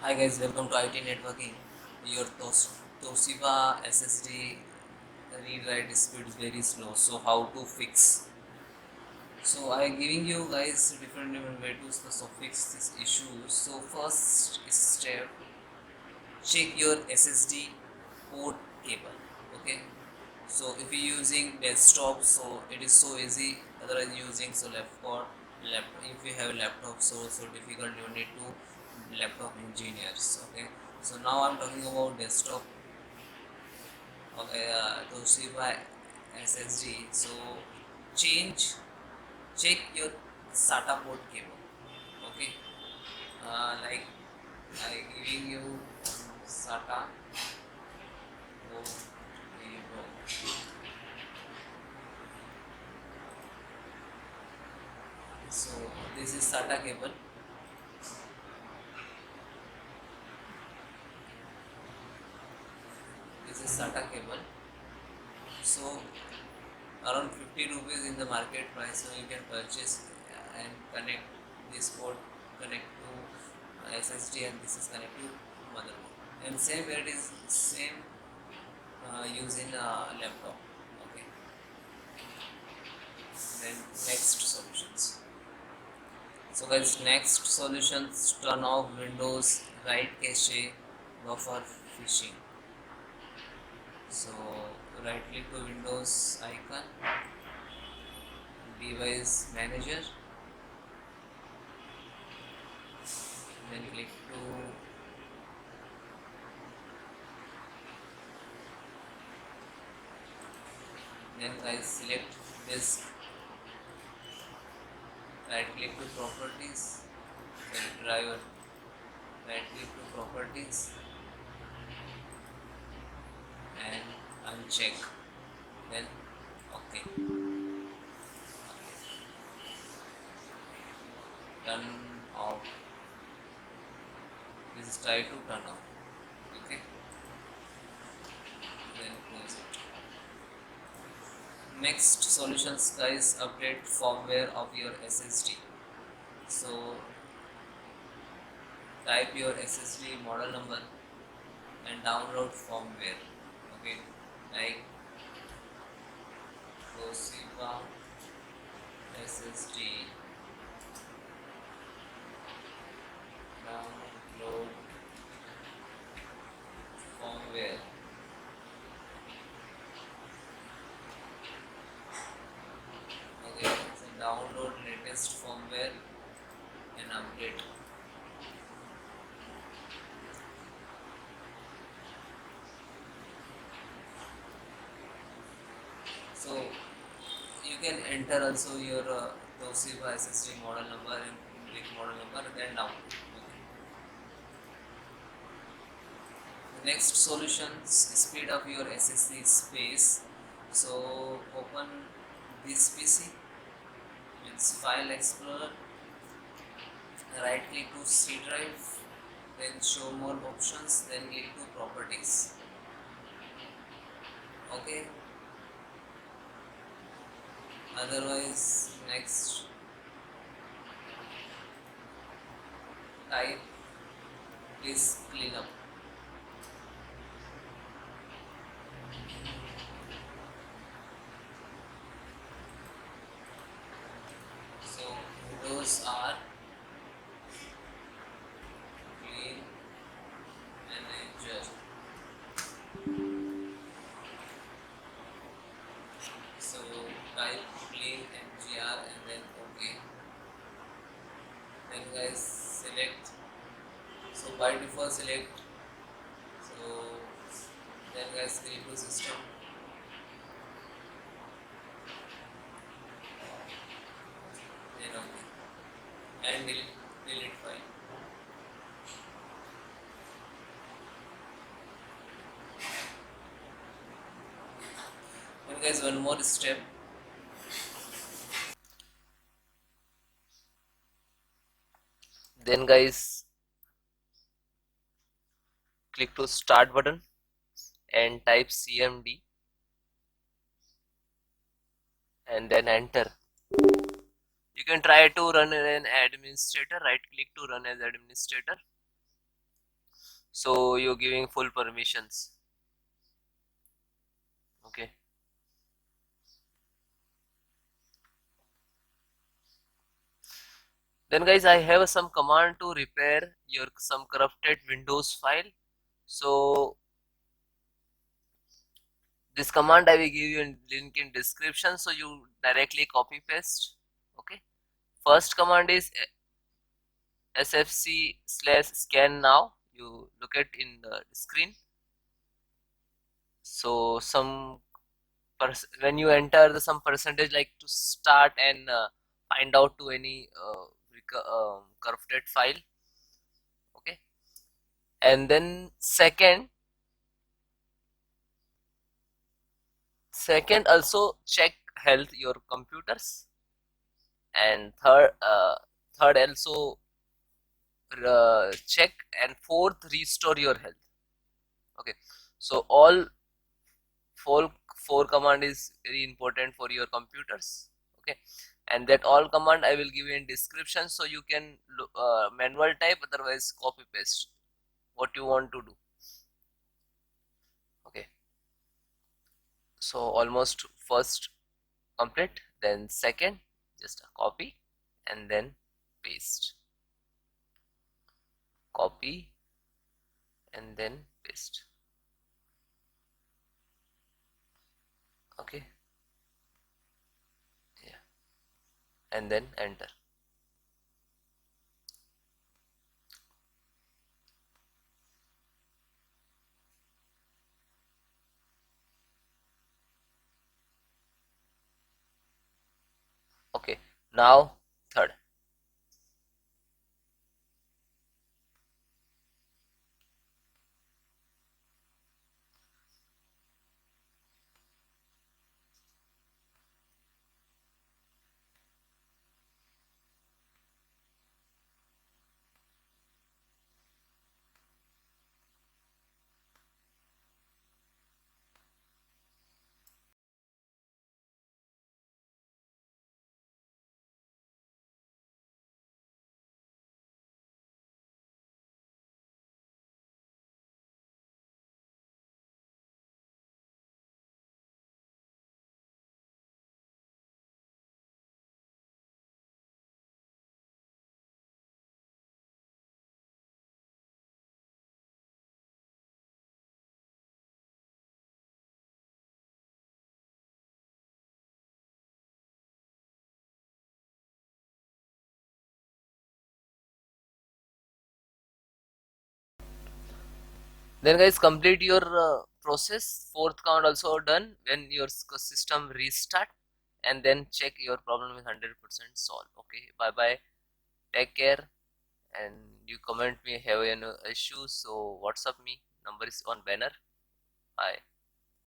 Hi guys, welcome to IT Networking. Your Toshiba SSD read-write speed is very slow. So how to fix? So I giving you guys different way to fix this issue. So first step, check your SSD port cable. Okay. So if you're using desktop, so it is so easy. Otherwise using laptop. If you have laptop, so difficult. You need to laptop engineers. Okay. So now I'm talking about desktop. Okay. Toshiba SSD. So change. Check your SATA port cable. Okay. Like I giving you SATA port cable. So this is SATA cable. This is SATA cable. So around 50 rupees in the market price, so you can purchase and connect this port, connect to SSD, and this is connect to motherboard. And same where it is same using laptop. Okay. Then next solutions. So guys, next solutions, turn off Windows write cache buffer phishing. So right click to Windows icon, device manager, then click to then guys select disk, right click to properties, select driver, right click to properties and uncheck, then okay, turn off. This is try to turn off. Okay, then close it. Next solutions guys, update firmware of your SSD. So type your SSD model number and download firmware. Okay, like Toshiba SSD download firmware. Okay, so download latest firmware and update. So you can enter also your Toshiba SSD model number and click model number, then download. Okay. The next solutions, speed up your SSD space. So open this PC, means File Explorer, right click to C drive, then show more options, then click to properties. Okay. Otherwise, next type is cleanup. So those are clean manager. So type clean mgr and then okay. Then guys select. So by default select. So then guys click to system. Then okay. And delete file. Then guys one more step. Then guys click to start button and type cmd and then enter. You can try to run an administrator, right click to run as administrator. so you're giving full permissions. Okay, then guys, I have some command to repair your some corrupted Windows file. So this command I will give you in link in description, so you directly copy paste. Okay, first command is sfc/scannow. You look at in the screen. So some when you enter the some percentage like to start and find out to any corrupted file. Okay, and then second also check health your computers, and third also check, and fourth restore your health. Okay, so all four four command is very important for your computers. Okay, and that all command I will give you in description, so you can manual type, otherwise copy paste what you want to do. Okay, so almost first complete, then second just a copy and then paste, copy and then paste. Okay, yeah, and then enter. Okay, now third. Then guys, complete your process. Fourth count also done. When your system restart, and then check your problem is 100% solved. Okay, bye bye, take care, and you comment me have any issue, so WhatsApp me, number is on banner. Bye.